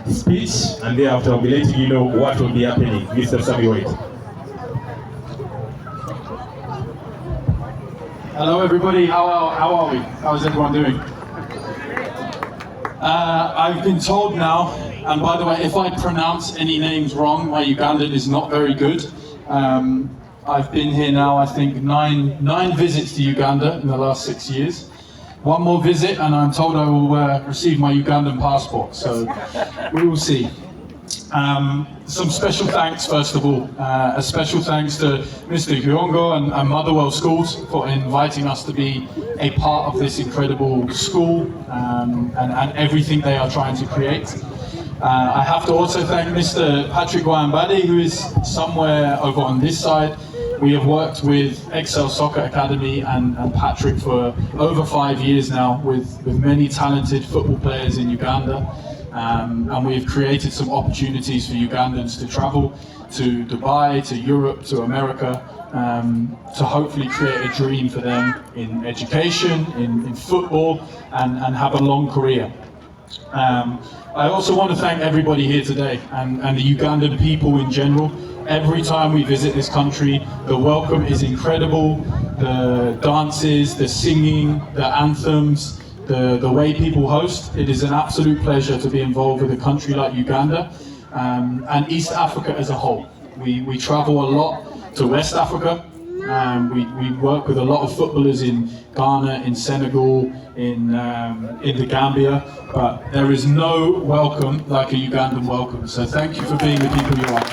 speech, and thereafter I'll be letting you know what will be happening. Mr. Sami White. Hello everybody, how are we? How is everyone doing? I've been told now, and by the way, if I pronounce any names wrong, my Ugandan is not very good. I've been here now, I think, nine visits to Uganda in the last 6 years. One more visit and I'm told I will receive my Ugandan passport, so we will see. Some special thanks, first of all. A special thanks to Mr. Gyongo and Motherwell Schools for inviting us to be a part of this incredible school and everything they are trying to create. I have to also thank Mr. Patrick Wambade, who is somewhere over on this side. We have worked with Excel Soccer Academy and Patrick for over 5 years now with many talented football players in Uganda. And we've created some opportunities for Ugandans to travel to Dubai, to Europe, to America, to hopefully create a dream for them in education, in football, and have a long career. I also want to thank everybody here today and the Ugandan people in general. Every time we visit this country, the welcome is incredible. The dances, the singing, the anthems, the way people host. It is an absolute pleasure to be involved with a country like Uganda and East Africa as a whole. We travel a lot to West Africa. We work with a lot of footballers in Ghana, in Senegal, in the Gambia, but there is no welcome like a Ugandan welcome. So thank you for being the people you are.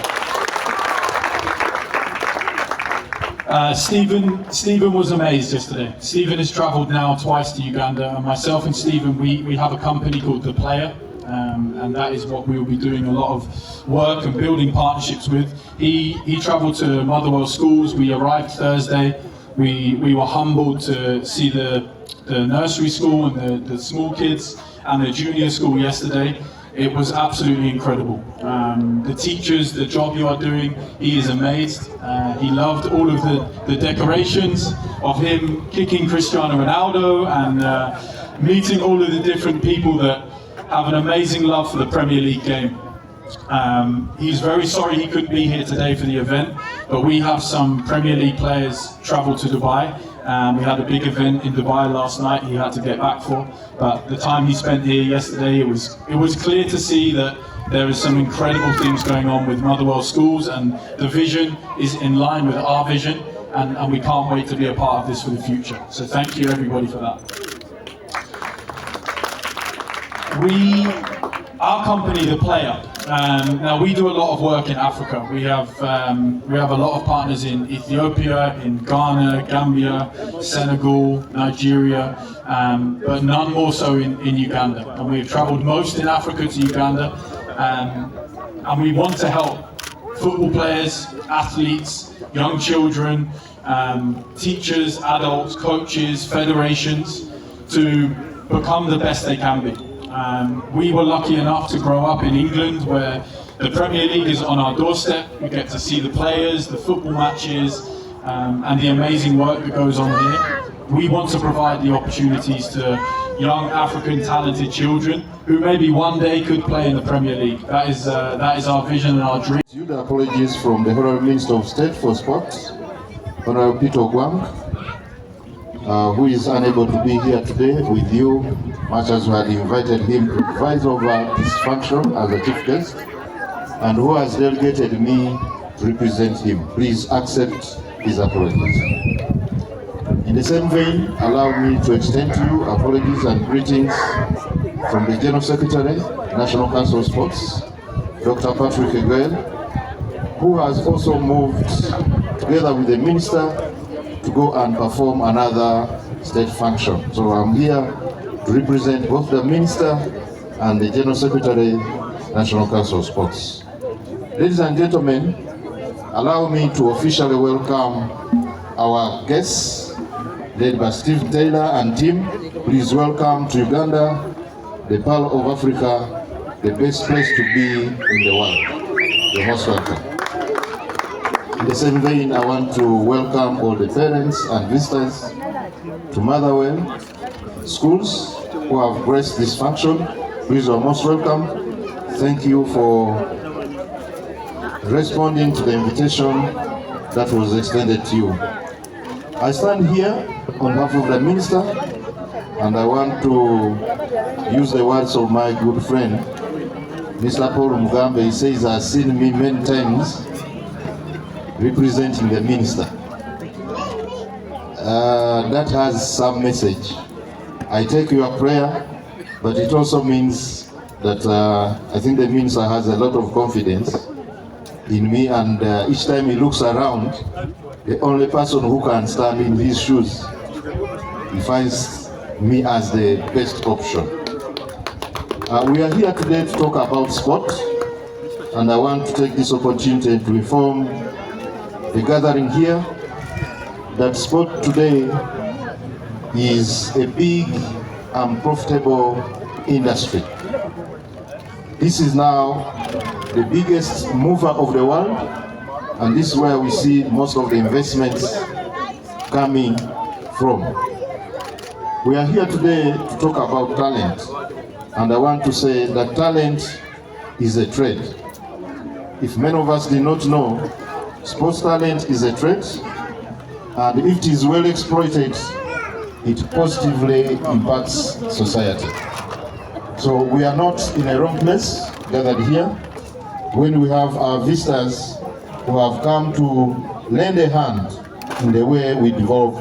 Stephen was amazed yesterday. Stephen has travelled now twice to Uganda, and myself and Stephen, we have a company called The Player, and that is what we will be doing a lot of work and building partnerships with. He travelled to Motherwell Schools. We arrived Thursday. We were humbled to see the nursery school and the small kids and the junior school yesterday. It was absolutely incredible. The teachers, the job you are doing, he is amazed. He loved all of the decorations of him kicking Cristiano Ronaldo and meeting all of the different people that have an amazing love for the Premier League game. He's very sorry he couldn't be here today for the event, but we have some Premier League players travel to Dubai. We had a big event in Dubai last night he had to get back for, but the time he spent here yesterday, it was clear to see that there is some incredible things going on with Motherwell Schools, and the vision is in line with our vision, and we can't wait to be a part of this for the future. So thank you everybody for that. Our company, The Player, now we do a lot of work in Africa. We have a lot of partners in Ethiopia, in Ghana, Gambia, Senegal, Nigeria, but none more so in Uganda. And we've travelled most in Africa to Uganda, and we want to help football players, athletes, young children, teachers, adults, coaches, federations to become the best they can be. We were lucky enough to grow up in England, where the Premier League is on our doorstep. We get to see the players, the football matches, and the amazing work that goes on here. We want to provide the opportunities to young African talented children who maybe one day could play in the Premier League. That is our vision and our dream. The apologies from the Honourable Minister of State for Sport, Honourable Peter Ogwang, who is unable to be here today with you, much as we had invited him to advise over this function as a chief guest, and who has delegated me to represent him. Please accept his apologies. In the same vein, allow me to extend to you apologies and greetings from the General Secretary, National Council of Sports, Dr. Patrick Egwel, who has also moved together with the Minister to go and perform another state function. So I'm here to represent both the Minister and the General Secretary, National Council of Sports. Ladies and gentlemen, allow me to officially welcome our guests, led by Steve Taylor and team. Please welcome to Uganda, the Pearl of Africa, the best place to be in the world. You're most welcome. In the same vein, I want to welcome all the parents and visitors to Motherwell Schools who have graced this function. Please are most welcome. thank you for responding to the invitation that was extended to you. I stand here on behalf of the minister, and I want to use the words of my good friend, Mr. Paul Mugambe. He says, "I've seen me many times representing the minister." That has some message. I take your prayer, but it also means that I think the minister has a lot of confidence in me, and each time he looks around, the only person who can stand in his shoes, he finds me as the best option. We are here today to talk about sport, and I want to take this opportunity to inform the gathering here that sport today is a big and profitable industry. This is now the biggest mover of the world, and this is where we see most of the investments coming from. We are here today to talk about talent, and I want to say that talent is a trade. If many of us did not know, sports talent is a trade, and if it is well exploited, it positively impacts society. So we are not in a wrong place gathered here when we have our visitors who have come to lend a hand in the way we develop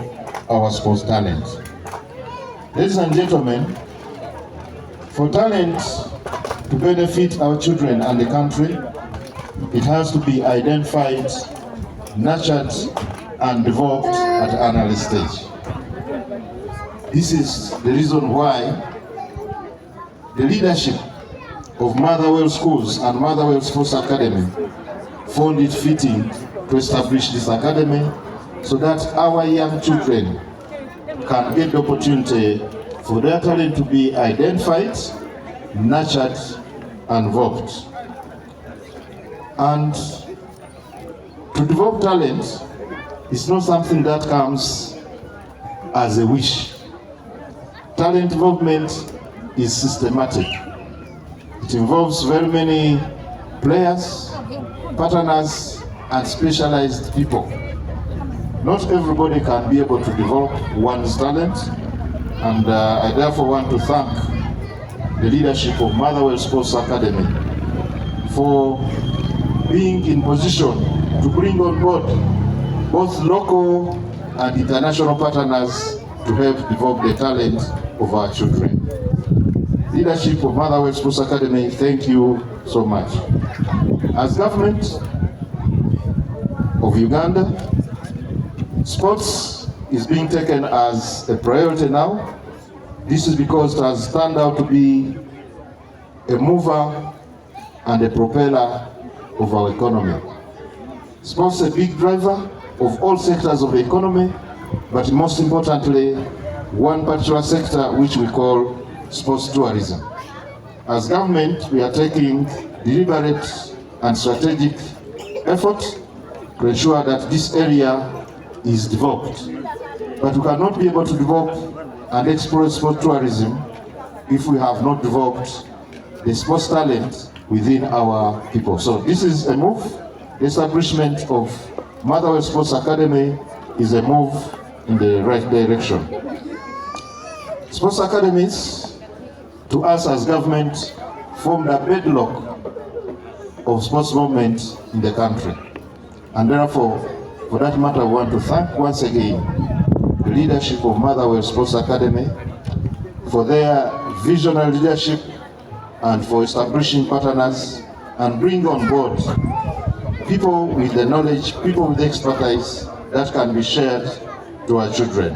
our sports talent. Ladies and gentlemen, for talent to benefit our children and the country, it has to be identified, nurtured, and developed at an early stage. This is the reason why the leadership of Motherwell Schools and Motherwell Sports Academy found it fitting to establish this academy so that our young children can get the opportunity for their talent to be identified, nurtured, and developed. And to develop talent is not something that comes as a wish. Talent development is systematic. It involves very many players, partners, and specialized people. Not everybody can be able to develop one's talent, and I therefore want to thank the leadership of Motherwell Sports Academy for being in position to bring on board both local and international partners to help develop the talent of our children. Leadership of Motherwell Sports Academy, thank you so much. As government of Uganda, sports is being taken as a priority now. This is because it has turned out to be a mover and a propeller of our economy. Sports is a big driver of all sectors of the economy, but most importantly, one particular sector which we call sports tourism. As government, we are taking deliberate and strategic effort to ensure that this area is developed. But we cannot be able to develop and explore sports tourism if we have not developed the sports talent within our people. So this is a move. The establishment of Motherwell Sports Academy is a move in the right direction. Sports academies, to us as government, form the bedrock of sports movement in the country. And therefore, for that matter, I want to thank once again the leadership of Motherwell Sports Academy for their visionary leadership and for establishing partners and bring on board people with the knowledge, people with the expertise that can be shared to our children.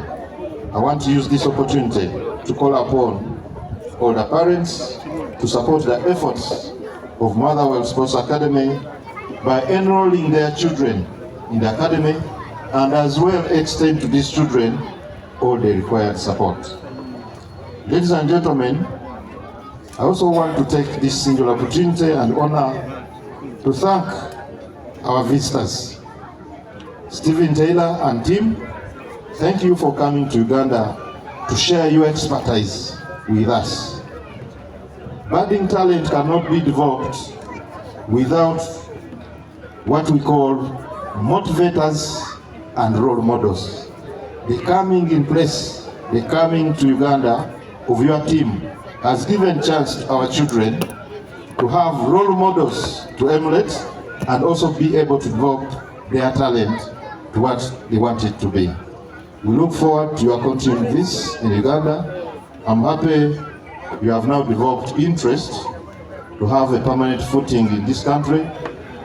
I want to use this opportunity to call upon all the parents to support the efforts of Motherwell Sports Academy by enrolling their children in the academy and as well extend to these children all the required support. Ladies and gentlemen, I also want to take this singular opportunity and honor to thank our visitors, Stephen Taylor and team. Thank you for coming to Uganda to share your expertise with us. budding talent cannot be developed without what we call motivators and role models. The coming in place, the coming to Uganda of your team has given chance to our children to have role models to emulate and also be able to develop their talent to what they want it to be. We look forward to your continuing this in Uganda. I'm happy you have now developed interest to have a permanent footing in this country.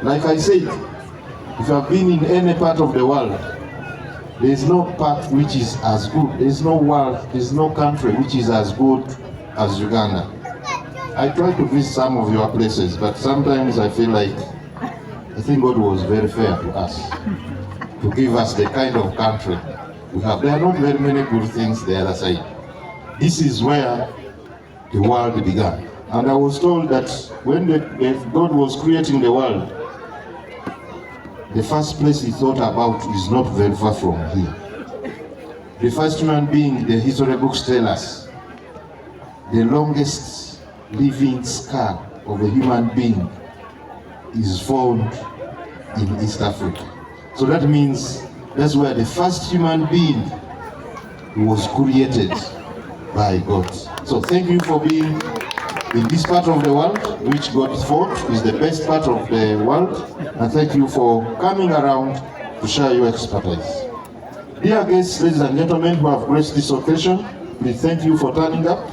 Like I said, if you have been in any part of the world, there is no part which is as good. There is no world, there is no country which is as good as Uganda. I try to visit some of your places, but sometimes I feel like I think God was very fair to us to give us the kind of country we have. There are not very many good things the other side. This is where the world began. And I was told that when God was creating the world, the first place he thought about is not very far from here. The first human being, the history books tell us, the longest living scar of a human being is found in East Africa. So that means that's where the first human being was created by God. So thank you for being in this part of the world, which God thought is the best part of the world, and thank you for coming around to share your expertise. Dear guests, ladies and gentlemen who have graced this occasion, we thank you for turning up,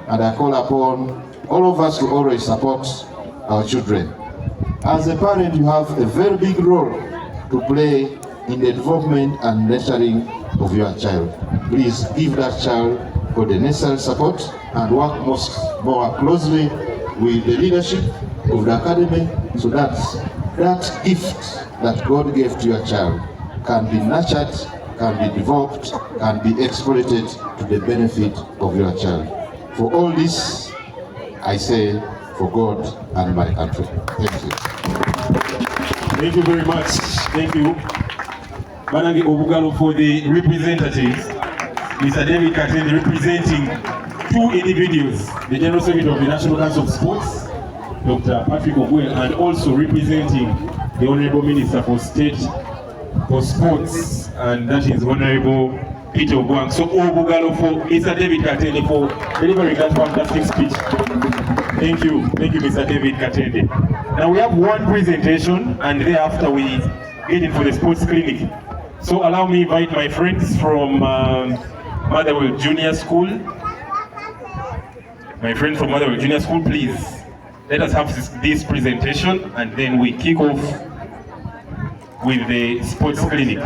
and I call upon all of us to always support our children. As a parent, you have a very big role to play in the development and nurturing of your child. Please give that child for the necessary support and work more closely with the leadership of the academy so that that gift that God gave to your child can be nurtured, can be developed, can be exploited to the benefit of your child. For all this, I say, for God and my country. Thank you. Thank you very much. Thank you. Banange Obugalo for the representatives. Mr. David Katende representing two individuals, the General Secretary of the National Council of Sports, Dr. Patrick Ogwell, and also representing the Honorable Minister for State for Sports, and that is Honorable Peter Ogwang. So Obugalo for Mr. David Katende for delivering that fantastic speech. Thank you, Mr. David Katende. Now we have one presentation, and thereafter we get in for the sports clinic. So allow me to invite my friends from Motherwell Junior School. My friends from Motherwell Junior School, please let us have this presentation, and then we kick off with the sports clinic.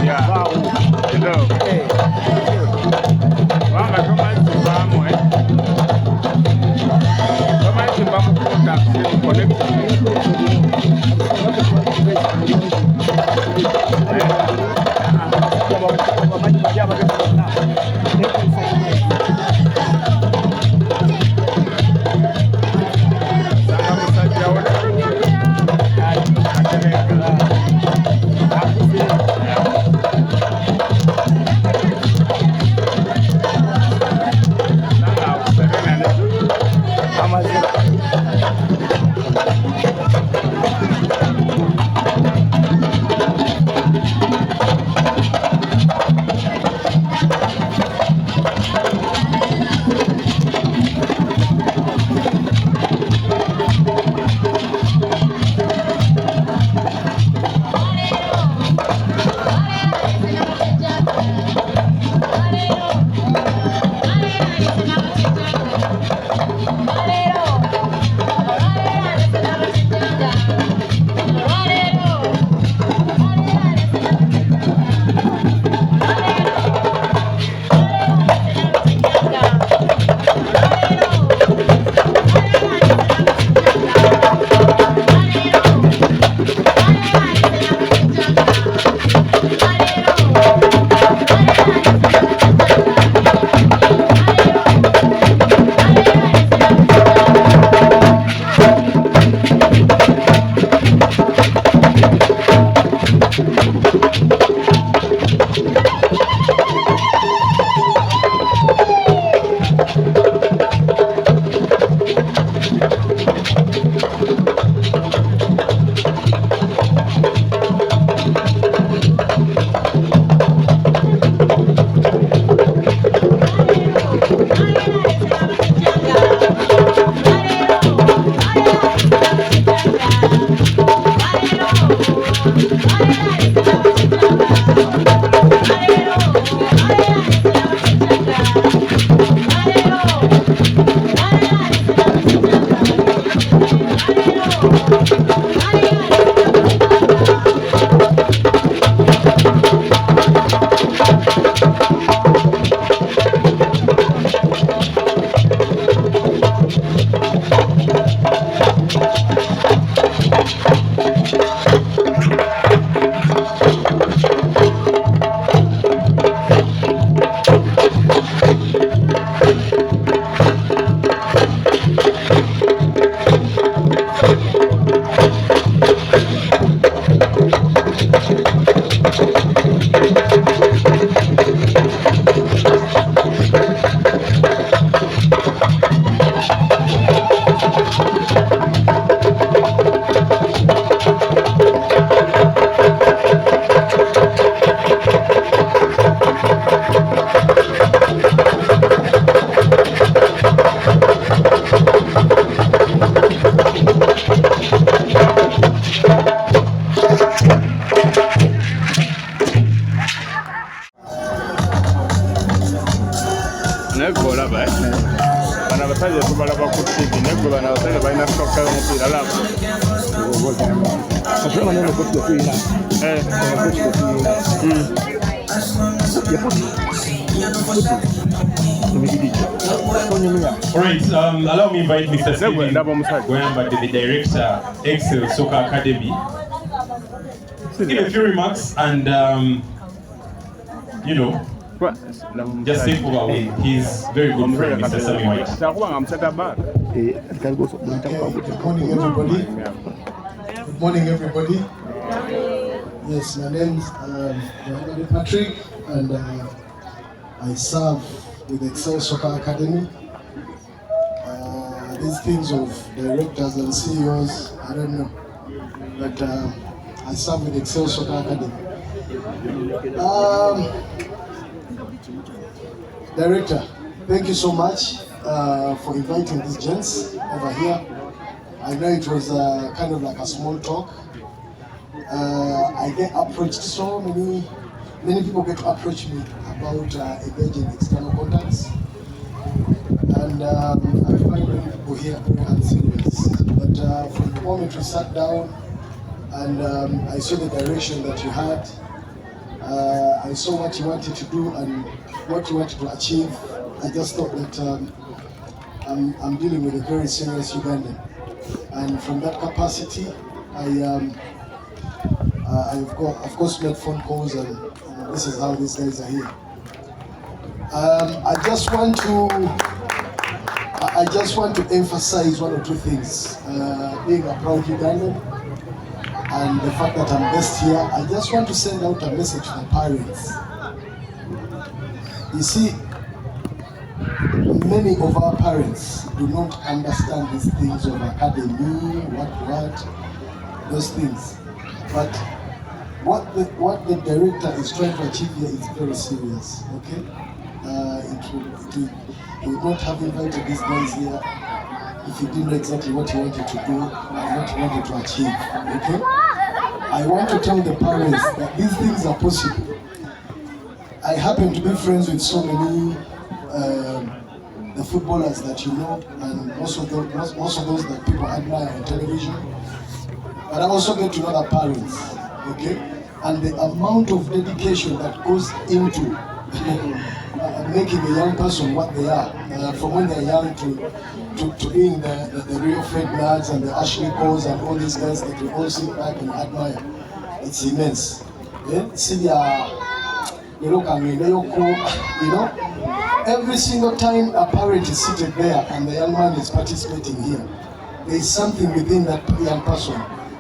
Yeah. Hello. Hey. Vamos a comer, vamos, Alright, allow me invite Mr. Stephen Goyamba, the director, Excel Soccer Academy. Give a few remarks and, you know, just take over. He's very good friend, Mr. Sammy White. Good morning, everybody. Yes, my name is Patrick, and I serve with Excel Soccer Academy. These things of directors and CEOs, I don't know, but I serve with Excel Soccer Academy. Director, thank you so much for inviting these gents over here. I know it was kind of like a small talk. I get approached, so many people get to approach me about engaging external contacts. And I find many people here very unserious. But from the moment we sat down and I saw the direction that you had, I saw what you wanted to do and what you wanted to achieve. I just thought that I'm dealing with a very serious Ugandan. And from that capacity, I've course made phone calls, and this is how these guys are here. I just want to emphasize one or two things. Being a proud Ugandan and the fact that I'm based here, I just want to send out a message to the parents. You see, many of our parents do not understand these things of academy, what, those things. But what the director is trying to achieve here is very serious, okay? He would not have invited these guys here if he didn't know exactly what he wanted to do and what he wanted to achieve, okay? I want to tell the parents that these things are possible. I happen to be friends with so many the footballers that you know, and most of those that people admire on television. But I also get to know the parents, okay? And the amount of dedication that goes into making a young person what they are, from when they're young to being the real Fred Nads and the Ashley Coles and all these guys that we all sit back and admire. It's immense. Yeah? See, you know, every single time a parent is seated there and the young man is participating here, there is something within that young person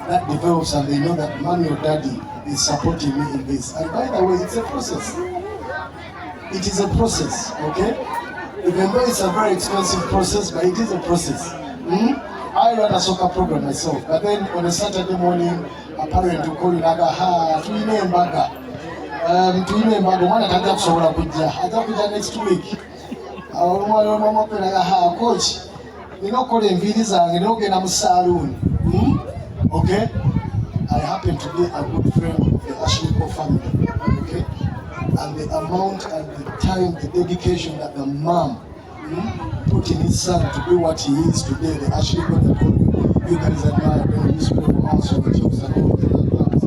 that develops, and they know that mommy or daddy is supporting me in this. And by the way, it's a process. It is a process, okay? Even though it's a very expensive process, but it is a process. I run a soccer program myself, but then on a Saturday morning, a parent will call you like, tuine mbaga, mwana tajja kusobola kujja, ajja kujja next week. Mama kwelaga, coach, nina okukola enviiri zange n'ogenda mu saloon. Okay? I happen to be a good friend of the Ashley family, okay? And the amount and the time, the dedication that the mom put in his son to be what he is today, the Ashley that you guys admire when you used to play for us on the jobs and all the other clubs.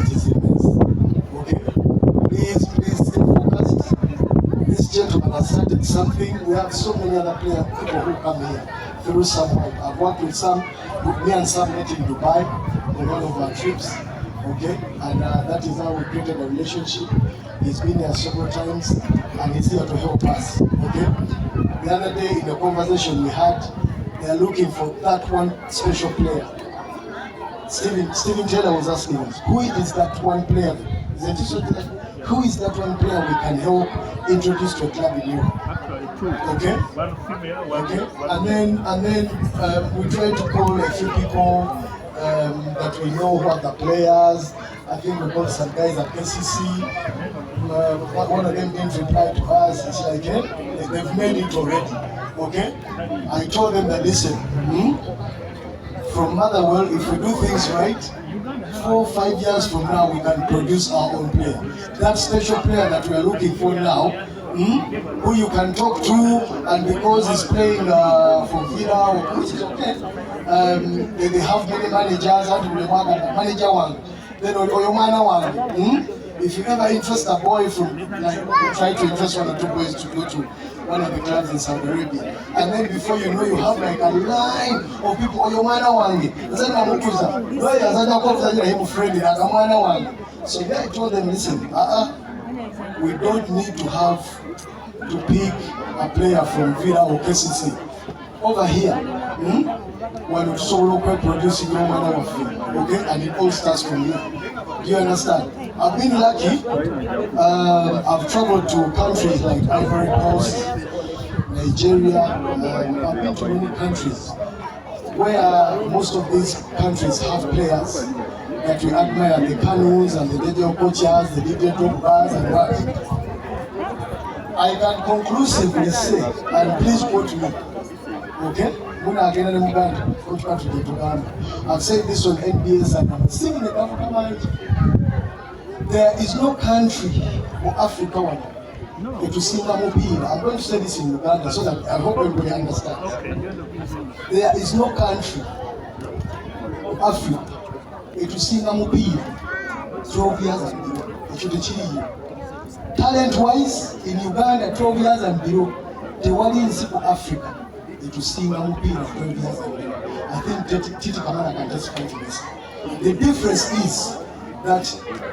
It is immense. Okay? Please stay focused. This gentleman has started something. We have so many other players, people who come here through someone. I've worked with me and Sam met in Dubai on one of our trips, okay? And that is how we created a relationship. He's been here several times and he's here to help us, okay? The other day in the conversation we had, they are looking for that one special player. Stephen Taylor was asking us, who is that one player? Who is that one player we can help introduce to a club in Europe? Okay? Okay? And then we try to call a few people that we know who are the players. I think we called some guys at KCC. One of them didn't reply to us. It's like, they've made it already. Okay? I told them that, listen, from Motherwell, if we do things right, 4 or 5 years from now, we can produce our own player. That special player that we are looking for now, who you can talk to, and because he's playing for Villa, which is okay, they have many managers, manager one, then Oyomana one. If you ever interest a boy from, like, try to interest 1 or 2 boys to go to one of the clubs in Saudi Arabia, and then before you know, you have like a line of people, Oyomana wangi, so then I told them, listen, we don't need to have to pick a player from Villa or KCC. Over here, when solo producing no matter what, okay, and it all starts from here. Do you understand? I've been lucky. I've traveled to countries like Ivory Coast, Nigeria. I've been to many countries where most of these countries have players that we admire, the Kanus and the Dejo Coaches, the Dejo Dogbas and what. I can conclusively say, and please quote me, okay? I've said this on NBS and I'm singing the African language. There is no country or Africa one to see Namopina. I'm going to say this in Uganda so that I hope everybody understands. There is no country or Africa to see Namopina 12 years and below. Talent-wise, in Uganda, 12 years and below, the one in Africa. To see Namopina 12 years ago. I think TiTi Kamara can testify to this. The difference is that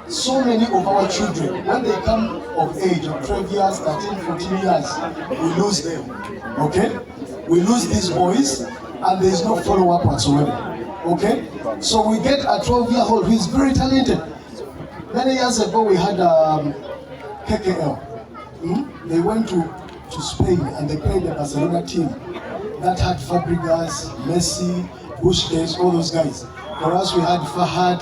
so many of our children, when they come of age of 12 years, 13, 14 years, we lose them, okay? We lose these boys and there is no follow-up whatsoever, okay? So we get a 12-year-old who is very talented. Many years ago we had KKL. They went to Spain and they played the Barcelona team that had Fabregas, Messi, Busquets, all those guys. For us we had Fahad,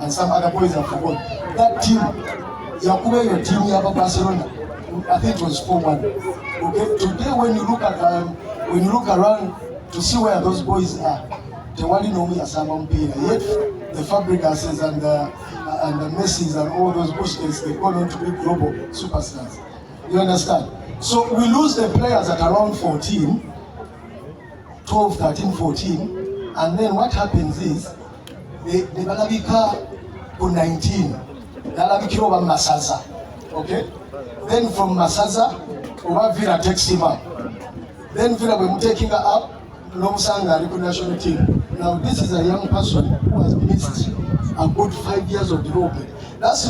and some other boys I forgot. That team, Yakuba, your team, Yaba Barcelona, I think it was 4-1. Okay, today when you look around to see where those boys are, they only know me as Yet the Fabregases and the Messis and all those Busquets, they've gone on to be global superstars. You understand? So we lose the players at around 14, 12, 13, 14, and then what happens is the balabika to 19, balabika over Masaza, okay? Then from Masaza, over Villa takes him up. Then Villa will taking her up, Nomusanga, the national team. Now this is a young person who has missed a good 5 years of development. That's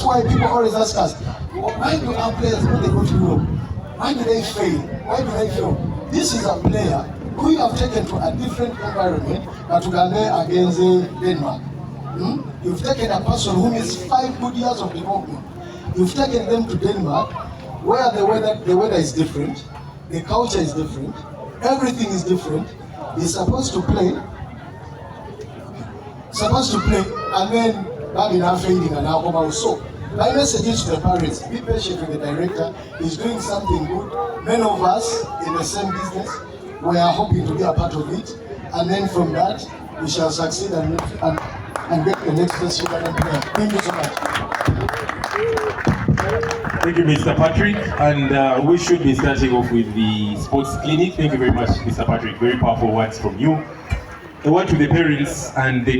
why people always ask us, why do our players, when they go to Europe, why do they fail? Why do they fail? This is a player who you have taken to a different environment, but Uganda against Denmark. You've taken a person who missed 5 good years of development. You've taken them to Denmark, where the weather is different, the culture is different, everything is different. He's supposed to play, and then Babi now failing and now come out. So my message is to the parents: be patient with the director. He's doing something good. Many of us in the same business, we are hoping to be a part of it, and then from that we shall succeed and get the next best Ugandan player. Thank you so much. Thank you, Mr. Patrick. And we should be starting off with the sports clinic. Thank you very much, Mr. Patrick. Very powerful words from you. A word to the parents and the